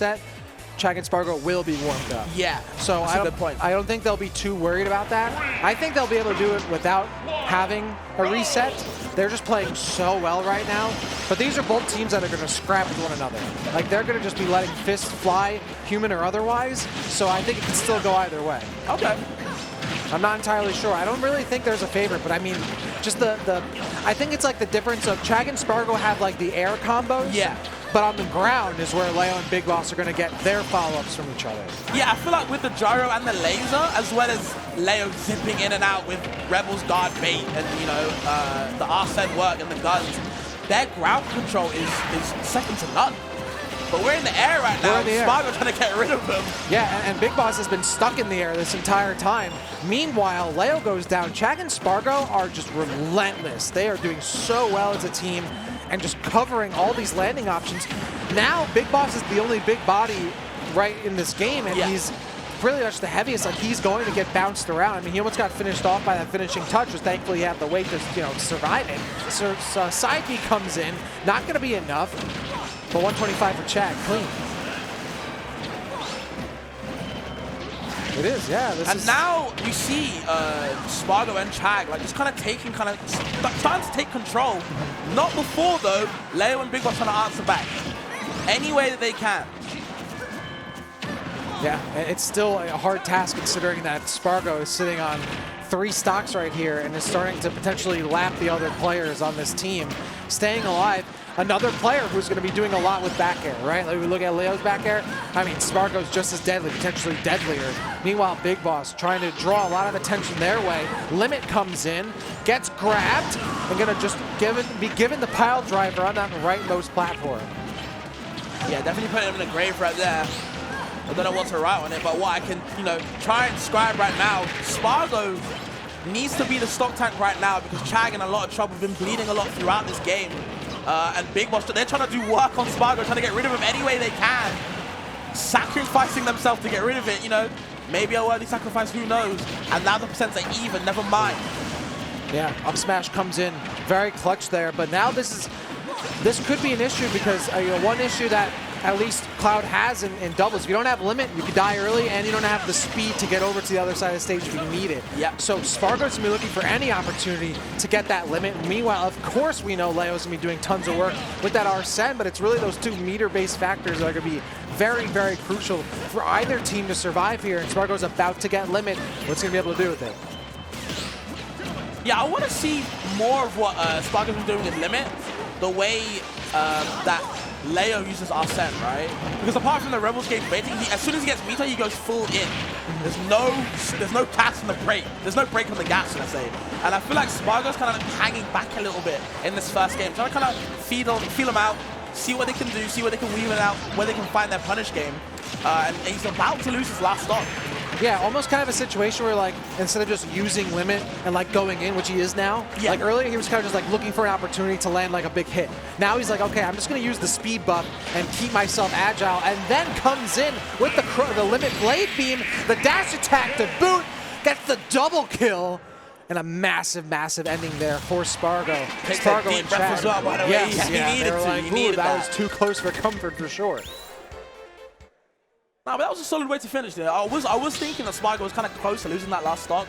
reset, Chag and Spargo will be warmed up. Yeah, so that's a good point. I don't think they'll be too worried about that. I think they'll be able to do it without having a reset. They're just playing so well right now. But these are both teams that are going to scrap with one another. Like, they're going to just be letting fists fly, human or otherwise. So I think it can still go either way. Okay. I'm not entirely sure. I don't really think there's a favorite, but I mean, just I think it's like the difference of Chag and Spargo have like the air combos. Yeah. But on the ground is where Leo and BigBoss are going to get their follow-ups from each other. Yeah, I feel like with the gyro and the laser, as well as Leo zipping in and out with Rebel's guard bait and, you know, the Arsene work and the guns, their ground control is second to none. But we're in the air right now. Spargo trying to get rid of them. Yeah, and BigBoss has been stuck in the air this entire time. Meanwhile, Leo goes down. Chag and Spargo are just relentless. They are doing so well as a team and just covering all these landing options. Now, BigBoss is the only big body right in this game, and he's pretty much the heaviest. Like, he's going to get bounced around. I mean, he almost got finished off by that finishing touch, which thankfully he had the weight to, you know, survive it. So side B comes in, not going to be enough, but 125 for Chag, clean. It is, yeah. And now you see Spargo and Chag like just kind of trying to take control. Not before though. Leo and BigBoss trying to answer back any way that they can. Yeah, it's still a hard task considering that Spargo is sitting on 3 stocks right here and is starting to potentially lap the other players on this team. Staying alive, another player who's going to be doing a lot with back air, right? Like we look at Leo's back air, I mean, Spargo's just as deadly, potentially deadlier. Meanwhile, BigBoss trying to draw a lot of attention their way. Limit comes in, gets grabbed, and going to just be given the pile driver on that rightmost platform. Yeah, definitely putting him in a grave right there. I don't know what to write on it, but what I can, you know, try and describe right now, Spargo needs to be the stock tank right now because Chag in a lot of trouble, been bleeding a lot throughout this game. And BigBoss, they're trying to do work on Spargo, trying to get rid of him any way they can. Sacrificing themselves to get rid of it, you know. Maybe a worthy sacrifice, who knows? And now the percents are even, never mind. Yeah, up smash comes in, very clutch there, but now this could be an issue because one issue that at least Cloud has in doubles. If you don't have limit, you could die early, and you don't have the speed to get over to the other side of the stage if you need it. Yeah. So Spargo's going to be looking for any opportunity to get that limit. Meanwhile, of course, we know Leo's going to be doing tons of work with that Arsene, but it's really those 2 meter-based factors that are going to be very, very crucial for either team to survive here, and Spargo's about to get limit. What's he going to be able to do with it? Yeah, I want to see more of what Spargo's been doing with limit, the way that Leo uses Arsene, right? Because apart from the Rebels game baiting, as soon as he gets meter, he goes full in. There's no gas on the brake. There's no brake on the gas, let's say. And I feel like Spargo's kind of hanging back a little bit in this first game, trying to kind of feel them out, see what they can do, see what they can weave it out, where they can find their punish game. And he's about to lose his last stock. Yeah, almost kind of a situation where, like, instead of just using limit and, like, going in, which he is now, like, earlier he was kind of just, like, looking for an opportunity to land, like, a big hit. Now he's like, okay, I'm just going to use the speed buff and keep myself agile, and then comes in with the limit blade beam, the dash attack to boot, gets the double kill, and a massive, massive ending there for Spargo. Spargo and Chag. As well, by the way. Yes, he needed to. Like, he needed that was too close for comfort for sure. No, but that was a solid way to finish there. I was thinking that Spargo was kind of close to losing that last stock.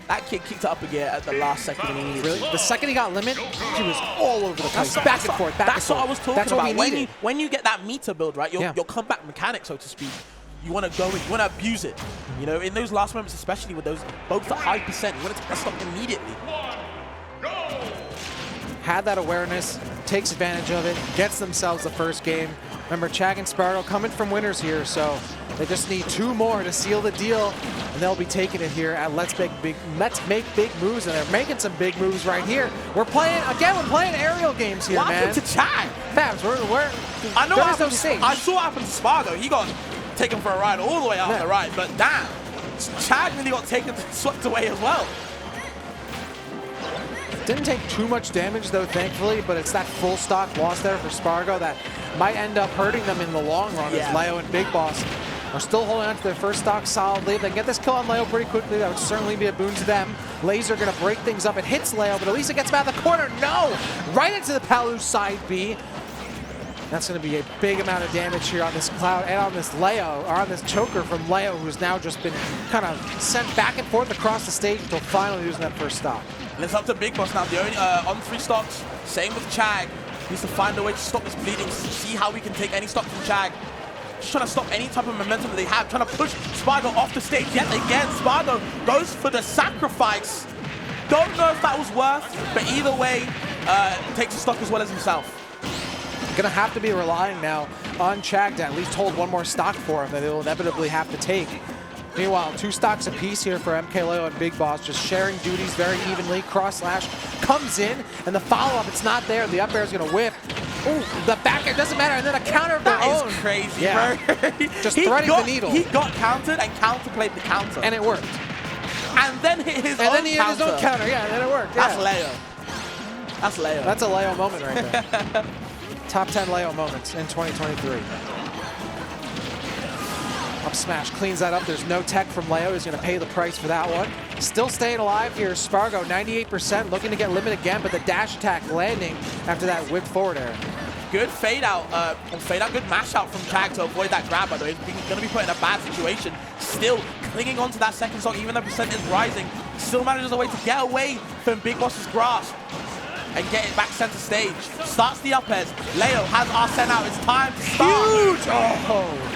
That kid kicked it up again at the last second when he needed. Really? The second he got limit, he was all over the place. Back and forth, back and forth. That's what I was talking about. What we needed. When you get that meter build, right, your comeback mechanic, so to speak, you want to go in, you want to abuse it. You know, in those last moments, especially with those both at high percent, you want to take that stock immediately. Had that awareness, takes advantage of it, gets themselves the first game. Remember, Chag and Spargo coming from winners here, so they just need 2 more to seal the deal, and they'll be taking it here at Let's Make Big Moves, and they're making some big moves right here. We're playing aerial games here, what man. What happened to Chag? Fabs, I know what I saw what happened to Spargo. He got taken for a ride all the way out on the right, but damn, Chag really got swept away as well. Didn't take too much damage, though, thankfully, but it's that full stock loss there for Spargo that might end up hurting them in the long run as Leo and BigBoss are still holding on to their first stock solidly. If they can get this kill on Leo pretty quickly, that would certainly be a boon to them. Laser going to break things up. It hits Leo, but at least it gets him out of the corner. No! Right into the Palu side B. That's going to be a big amount of damage here on this Cloud and on this Leo, or on this choker from Leo, who's now just been kind of sent back and forth across the stage until finally losing that first stock. And it's up to BigBoss now. The only on 3 stocks. Same with Chag. Needs to find a way to stop this bleeding. See how we can take any stock from Chag. Just trying to stop any type of momentum that they have. Trying to push Spargo off the stage yet again. Spargo goes for the sacrifice. Don't know if that was worth, but either way, takes the stock as well as himself. Gonna have to be relying now on Chag to at least hold one more stock for him that he'll inevitably have to take. Meanwhile, 2 stocks apiece here for MkLeo and BigBoss, just sharing duties very evenly. Cross slash comes in, and the follow-up, it's not there. The up air is gonna whip. Ooh, the back air doesn't matter, and then a counter of their own. That is crazy, yeah. bro. Just threading the needle. He got countered and counterplayed the counter. And it worked. And then hit his own And then he hit counter. his own counter, yeah, and then it worked. That's yeah. Leo. That's Leo. That's a Leo moment right there. Top 10 Leo moments in 2023. Up smash cleans that up. There's no tech from Leo. He's going to pay the price for that one. Still staying alive here. Spargo, 98%, looking to get limit again, but the dash attack landing after that whip forward air. Good fade out, good mash out from Chag to avoid that grab, by the way. He's going to be put in a bad situation. Still clinging on to that second stock, even though percent is rising. Still manages a way to get away from BigBoss's grasp and get it back center stage. Starts the up airs. Leo has our sent out. It's time to start. Huge! Oh!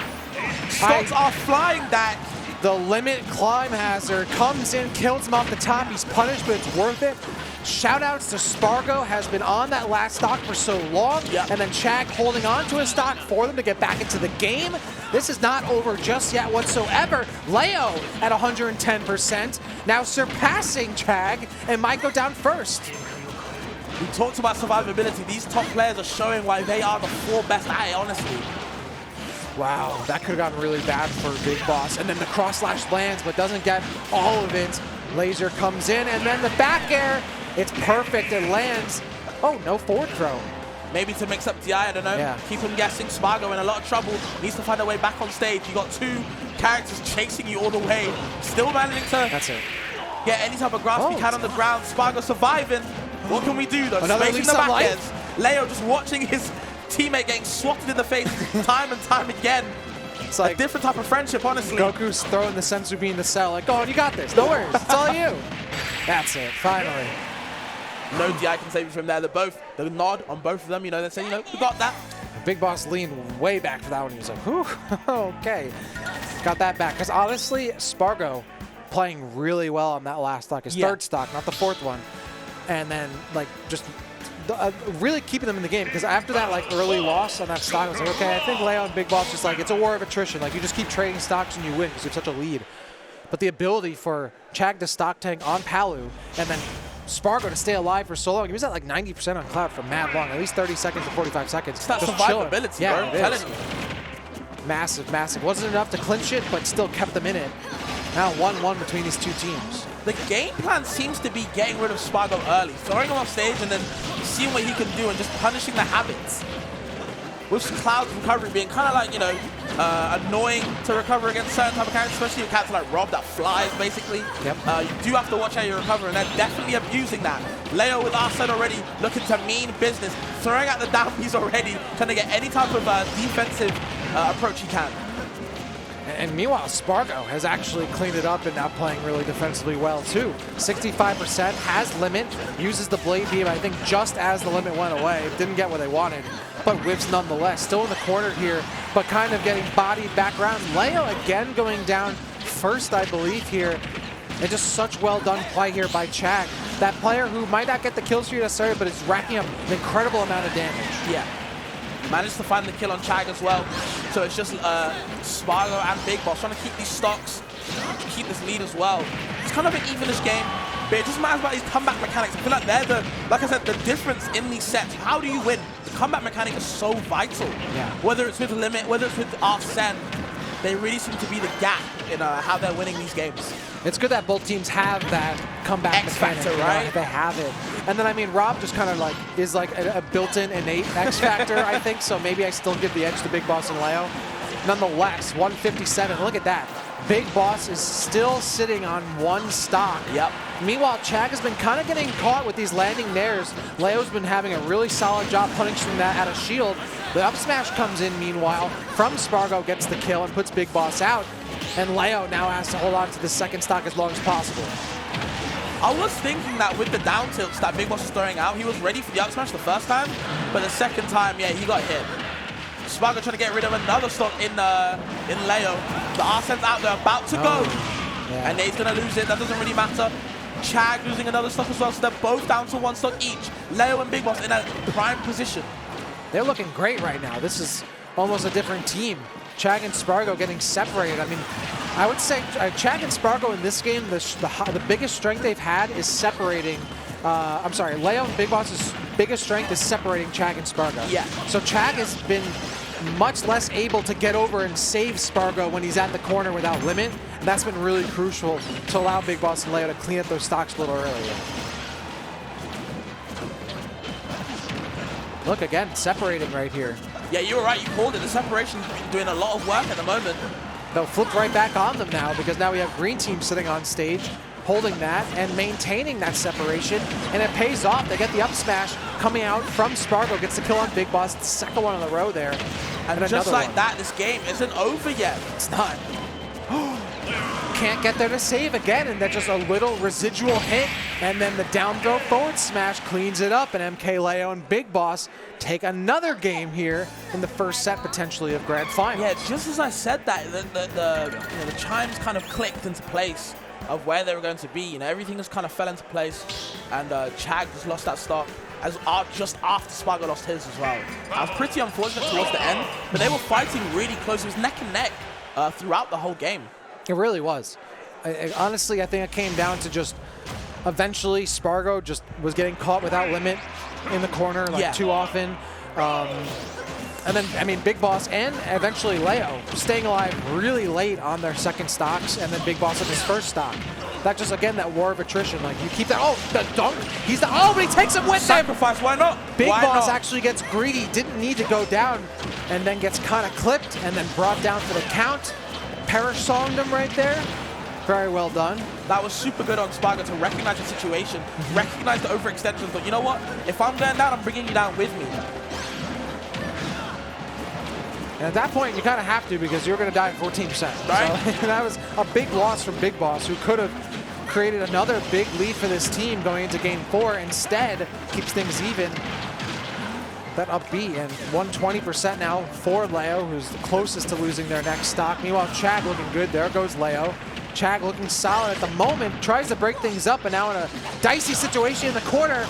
Stocks are flying that. The limit climb hazard comes in, kills him off the top. He's punished, but it's worth it. Shoutouts to Spargo, has been on that last stock for so long, yep. And then Chag holding on to his stock for them to get back into the game. This is not over just yet whatsoever. Leo at 110%, now surpassing Chag, and might go down first. We talked about survivability. These top players are showing why they are the 4 best at it, honestly. Wow, that could have gotten really bad for BigBoss. And then the cross slash lands, but doesn't get all of it. Laser comes in, and then the back air. It's perfect, it lands. Oh, no forward throw. Maybe to mix up DI, I don't know. Yeah. Keep him guessing. Spargo in a lot of trouble. Needs to find a way back on stage. You got 2 characters chasing you all the way. Still managing to get any type of grasp he can on the ground. Spargo surviving. What can we do though? Another Spacing the back airs. Leo just watching his teammate getting swatted in the face time and time again. It's like a different type of friendship, honestly. Goku's throwing the sensu bean to Cell, like, oh, you got this, no worries, it's all you. That's it, finally. No DI can save you from there. The nod on both of them, you know, they're saying, you know, we got that. BigBoss leaned way back for that one. He was like, whew, okay. Got that back. Because honestly, Spargo playing really well on that last stock. His third stock, not the 4th one. And then, like, just really keeping them in the game. Because after that, like, early loss on that stock, I was like, okay, I think Leo and BigBoss just like, it's a war of attrition. Like, you just keep trading stocks and you win because you have such a lead. But the ability for Chag to stock tank on Palu and then Spargo to stay alive for so long. He was at like 90% on Cloud for mad long, at least 30 seconds to 45 seconds. It's that survivability, bro. I'm telling you. Massive, massive. Wasn't enough to clinch it, but still kept them in it. Now 1-1 between these 2 teams. The game plan seems to be getting rid of Spargo early, throwing him off stage and then seeing what he can do and just punishing the habits. With Cloud's recovery being kind of like, you know, annoying to recover against certain type of characters, especially with characters like Rob that flies, basically. Yep. You do have to watch how you recover, and they're definitely abusing that. Leo with Arsene already looking to mean business, throwing out the down Bs already, trying to get any type of defensive approach he can. And meanwhile, Spargo has actually cleaned it up and now playing really defensively well too. 65%, has limit, uses the blade beam, I think just as the limit went away. Didn't get what they wanted, but whips nonetheless. Still in the corner here, but kind of getting bodied back around. Leo again going down first, I believe, here. And just such well done play here by Chag. That player who might not get the kill streak necessarily, but is racking up an incredible amount of damage. Yeah. Managed to find the kill on Chag as well. So it's just Spargo and BigBoss trying to keep these stocks, keep this lead as well. It's kind of an evenish game, but it just matters about these comeback mechanics. I feel like they're the, like I said, the difference in these sets. How do you win? The comeback mechanic is so vital. Yeah. Whether it's with Limit, whether it's with Arsene, they really seem to be the gap in how they're winning these games. It's good that both teams have that comeback X-factor, mechanic, right? They have it. And then, I mean, Rob just kind of like is like a built-in innate X-factor, I think. So maybe I still give the edge to BigBoss and Leo. Nonetheless, 157. Look at that. BigBoss is still sitting on 1 stock. Yep. Meanwhile, Chag has been kind of getting caught with these landing nairs. Leo's been having a really solid job punishing that out of shield. The up smash comes in meanwhile from Spargo, gets the kill and puts BigBoss out. And Leo now has to hold on to the second stock as long as possible. I was thinking that with the down tilts that BigBoss was throwing out, he was ready for the up smash the first time, but the second time, yeah, he got hit. Spargo trying to get rid of another stock in Leo. The Arsene's out there, about to go. Yeah. And he's going to lose it. That doesn't really matter. Chag losing another stock as well, so they're both down to one stock each. Leo and BigBoss in a prime position. They're looking great right now. This is almost a different team. Chag and Spargo getting separated. I mean, I would say Chag and Spargo in this game, the biggest strength they've had is separating. I'm sorry, Leo and BigBoss's biggest strength is separating Chag and Spargo. Yeah. So Chag has been much less able to get over and save Spargo when he's at the corner without limit. And that's been really crucial to allow BigBoss and Leo to clean up those stocks a little earlier. Look, again, separating right here. Yeah, you were right. You called it. The separation's doing a lot of work at the moment. They'll flip right back on them now because now we have Green Team sitting on stage, holding that and maintaining that separation, and it pays off. They get the up smash coming out from Spargo, gets the kill on BigBoss, the second one in a row there. And just like that, this game isn't over yet. It's not. Can't get there to save again, and then just a little residual hit, and then the down throw forward smash cleans it up, and MkLeo and BigBoss take another game here in the first set, potentially, of Grand Final. Yeah, just as I said that, the chimes kind of clicked into place of where they were going to be. You know, everything just kind of fell into place, and Chag just lost that stock just after Spargo lost his as well. That was pretty unfortunate towards the end, but they were fighting really close. It was neck and neck throughout the whole game. It really was. Honestly, I think it came down to just eventually Spargo just was getting caught without limit in the corner too often. And then, I mean, BigBoss and eventually Leo staying alive really late on their second stocks, and then BigBoss on his first stock. That just, again, that war of attrition. Like, you keep that. Oh, the dunk. He's the. Oh, but he takes him with Sacrifice. him. Why not? BigBoss actually gets greedy, didn't need to go down, and then gets kind of clipped and then brought down for the count. Perish-songed him right there. Very well done. That was super good on Spargo to recognize the situation, recognize the overextension, but you know what? If I'm going down, I'm bringing you down with me. And at that point, you kind of have to because you're going to die at 14%. Right. So that was a big loss from BigBoss, who could have created another big lead for this team going into Game 4. Instead, keeps things even. That up B, and 120% now for Leo, who's the closest to losing their next stock. Meanwhile, Chag looking good. There goes Leo. Chag looking solid at the moment, tries to break things up, and now in a dicey situation in the corner.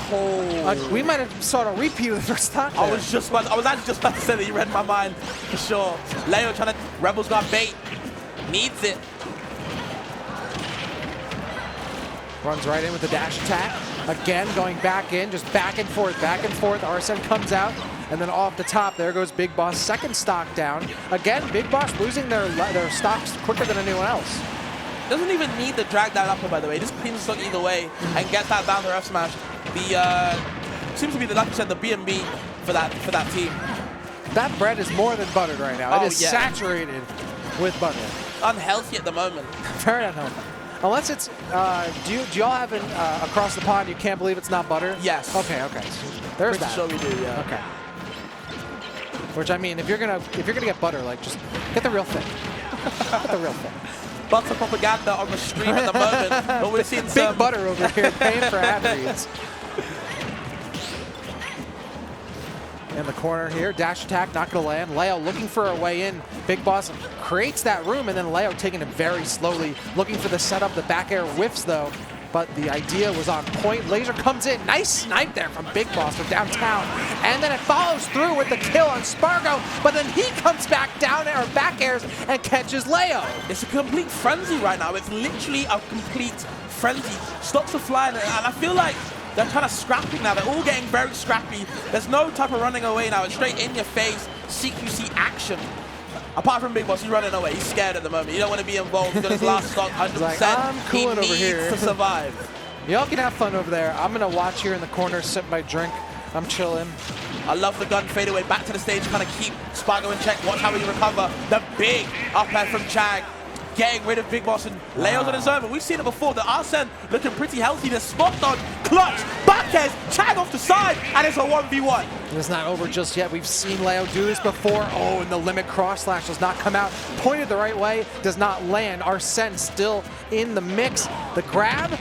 We might have saw a repeat of the first stock there. I was actually just about to say that. You read my mind for sure. Leo trying to, Rebels got bait, needs it. Runs right in with the dash attack. Again, going back in, just back and forth, back and forth. Arsene comes out, and then off the top, there goes BigBoss, second stock down. Again, BigBoss losing their stocks quicker than anyone else. Doesn't even need to drag that up, by the way. Just cleans the stock either way and gets that down the F smash. The seems to be, like you said, the BMB for that team. That bread is more than buttered right now. It is saturated with butter. Unhealthy at the moment. Very unhealthy. Unless it's, do y'all have an across the pond, you can't believe it's not butter? Yes. Okay. There's that. Pretty sure we do, yeah. Okay. Which, I mean, if you're gonna get butter, like, just get the real thing. Get the real thing. Butter propaganda on the stream at the moment, but we're seeing Big butter over here paying for ad reads. In the corner here, dash attack, not gonna land. Leo looking for a way in. BigBoss creates that room, and then Leo taking it very slowly, looking for the setup. The back air whiffs though, but the idea was on point. Laser comes in, nice snipe there from BigBoss from downtown, and then it follows through with the kill on Spargo, but then he comes back down air, back airs, and catches Leo. It's a complete frenzy right now. It's literally a complete frenzy. Stocks are flying, and I feel like they're kind of scrapping now. They're all getting very scrappy. There's no type of running away now. It's straight in your face, CQC action. Apart from BigBoss, he's running away. He's scared at the moment. He don't want to be involved. He's got his last stock, 100%. Like, I'm cooling over here. He needs to survive. Y'all can have fun over there. I'm going to watch here in the corner, sip my drink. I'm chilling. I love the gun fade away back to the stage, kind of keep Spargo in check. Watch how he recover. The big up air from Chag. getting rid of BigBoss, and Leo's on his own. But we've seen it before. The Arsene looking pretty healthy. The spot on, clutch, backhead, Chag off the side, and it's a 1v1. It's not over just yet. We've seen Leo do this before. Oh, and the limit cross slash does not come out. Pointed the right way, does not land. Arsene still in the mix. The grab,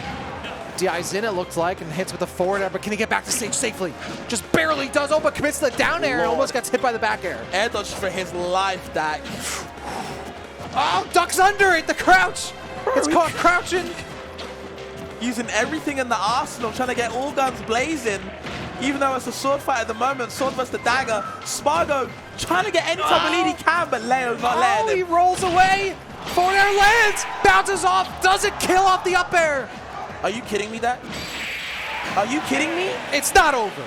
DI's in, it looks like, and hits with the forward air, but can he get back to stage safely? Just barely does. Oh, but commits to the down air and almost gets hit by the back air. Air dodge for his life, Dak. Oh, ducks under it, the crouch. It's caught crouching. Using everything in the arsenal, trying to get all guns blazing. Even though it's a sword fight at the moment, sword versus the dagger. Spargo trying to get any type of lead he can, but Leo's not letting him. He rolls away. Forward air lands, bounces off, doesn't kill off the up air. Are you kidding me, Dak? Are you kidding me? It's not over.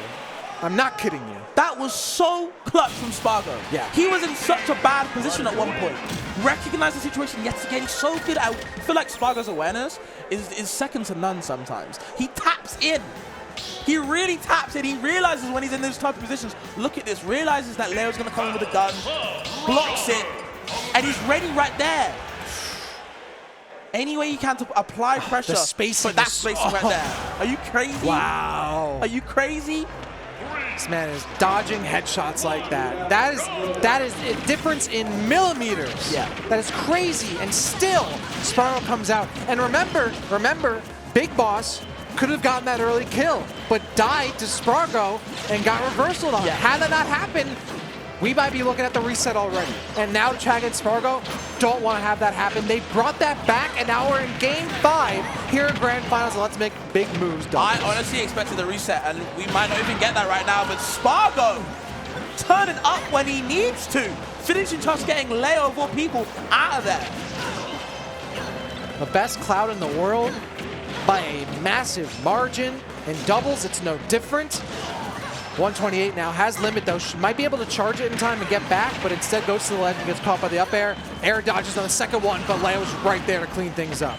I'm not kidding you. That was so clutch from Spargo. Yeah. He was in such a bad position at one point. Recognized the situation yet again. He's so good. I feel like Spargo's awareness is second to none sometimes. He taps in. He really taps in. He realizes when he's in those type of positions. Look at this. Realizes that Leo's going to come in with a gun. Blocks it. And he's ready right there. Any way you can to apply pressure. The spacing. But that's spacing right there. Are you crazy? Wow. Are you crazy? This man is dodging headshots like that. That is a difference in millimeters. Yeah. That is crazy. And still, Spargo comes out. And remember, BigBoss could have gotten that early kill, but died to Spargo and got reversal on. Yeah. Had that not happened, we might be looking at the reset already. And now Chag and Spargo don't want to have that happen. They brought that back, and now we're in Game 5 here in Grand Finals. Let's make big moves, Doug. I honestly expected the reset, and we might not even get that right now, but Spargo turning up when he needs to. Finishing just getting Leo of all people out of there. The best Cloud in the world by a massive margin. In doubles, it's no different. 128 now, has limit though. She might be able to charge it in time and get back, but instead goes to the ledge and gets caught by the up air. Air dodges on the second one, but Leo's right there to clean things up.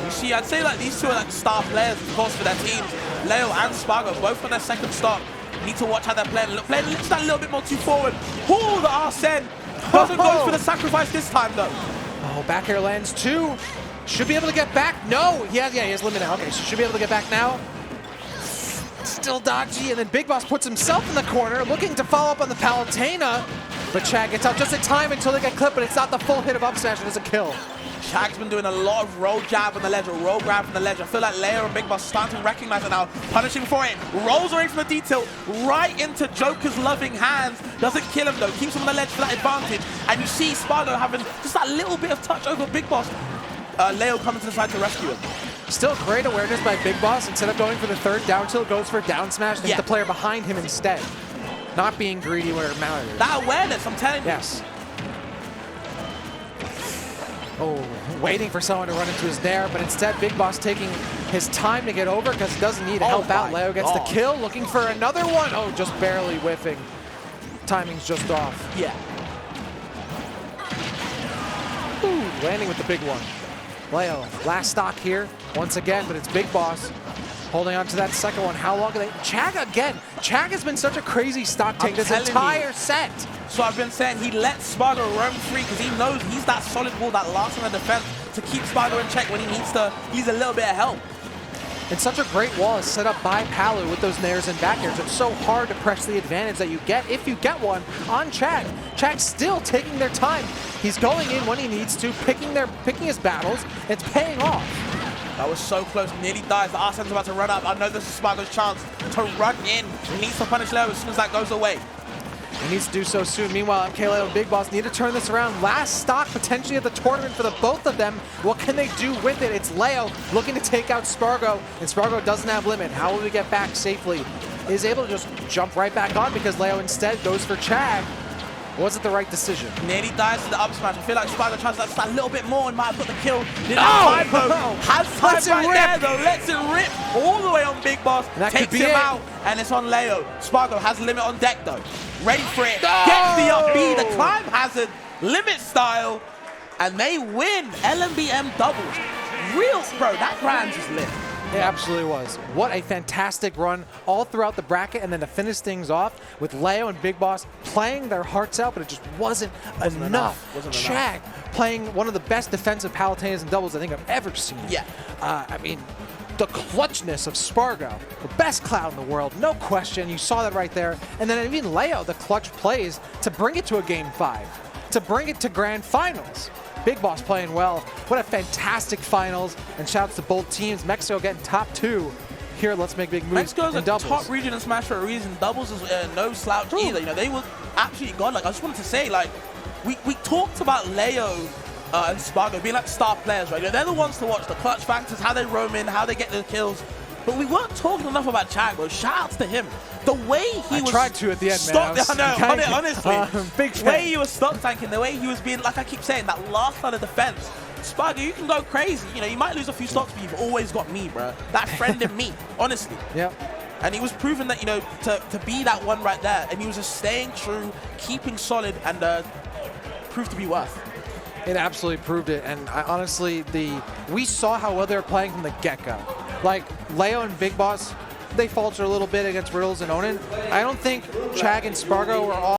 You see, I'd say like these two are like star players, of course, for their teams. Leo and Spargo, both on their second stop. Need to watch how they're playing. Playing just that little bit more too forward. Oh, the Arsene doesn't go for the sacrifice this time though. Oh, back air lands two. Should be able to get back. No, he has limit now. Okay, so should be able to get back now. Still dodgy, and then BigBoss puts himself in the corner, looking to follow up on the Palutena. But Chag gets out just in time until they get clipped, but it's not the full hit of up smash. It doesn't kill. Chag's been doing a lot of roll jab on the ledge, or roll grab from the ledge. I feel like Leo and BigBoss starting to recognize it now. Punishing for it. Rolls away from the detail, right into Joker's loving hands. Doesn't kill him though. Keeps him on the ledge for that advantage. And you see Spargo having just that little bit of touch over BigBoss. Leo coming to the side to rescue him. Still great awareness by BigBoss. Instead of going for the third down tilt, goes for down smash to hit the player behind him instead. Not being greedy where it matters. That awareness, I'm telling you. Yes. Oh, waiting for someone to run into his nair, but instead BigBoss taking his time to get over because he doesn't need to help out. Leo gets the kill, looking for another one. Oh, just barely whiffing. Timing's just off. Yeah. Ooh, landing with the big one. Leo, last stock here once again, but it's BigBoss holding on to that second one. How long are they? Chag again. Chag has been such a crazy stock take this entire set. So I've been saying he lets Spargo roam free because he knows he's that solid wall, that last line of defense to keep Spargo in check when he needs a little bit of help. And such a great wall is set up by Palu with those nairs and back airs. It's so hard to press the advantage that you get, if you get one, on Chag. Chag's still taking their time. He's going in when he needs to, picking his battles. It's paying off. That was so close, nearly dies. The Arsene's about to run up. I know this is Spargo's chance to run in. He needs to punish Leo as soon as that goes away. He needs to do so soon. Meanwhile, MkLeo and BigBoss need to turn this around. Last stock potentially at the tournament for the both of them. What can they do with it? It's Leo looking to take out Spargo, and Spargo doesn't have limit. How will he get back safely? Is able to just jump right back on because Leo instead goes for Chag. Was it the right decision? Nearly dies to the up smash. I feel like Spargo tries to just a little bit more and might have got the kill. Didn't have time though. Has time right there though. Lets it rip all the way on BigBoss. Takes him out, and it's on Leo. Spargo has limit on deck though. Ready for it. Gets the up B, the climb hazard, limit style, and they win LMBM doubles. Real, bro, that grand is lit. It absolutely was. What a fantastic run all throughout the bracket, and then to finish things off with Leo and BigBoss playing their hearts out, but it just wasn't enough. Chag playing one of the best defensive Palutenias and doubles I think I've ever seen. Yeah. I mean, the clutchness of Spargo, the best cloud in the world, no question. You saw that right there. And then even Leo, the clutch plays to bring it to a Game 5, to bring it to Grand Finals. BigBoss playing well. What a fantastic finals. And shouts to both teams. Mexico getting top 2 here. Let's make big moves. Mexico's in a doubles. top region in Smash for a reason. Doubles is no slouch either. You know, they were absolutely godlike. I just wanted to say, like, we talked about Leo and Spargo being like star players, right? You know, they're the ones to watch, the clutch factors, how they roam in, how they get the kills. But we weren't talking enough about Chag, bro. Shout outs to him. The way he was tried to at the end, man. I know, honestly. Big the way he was stock tanking, the way he was being, like I keep saying, that last line of defense. Spargo, you can go crazy. You know, you might lose a few stocks, but you've always got me, bro. That friend in me, honestly. Yep. And he was proving that, you know, to be that one right there. And he was just staying true, keeping solid, and proved to be worth. It absolutely proved it, and honestly, we saw how well they were playing from the get-go. Like, Leo and BigBoss, they falter a little bit against Riddles and Onin. I don't think Chag and Spargo were all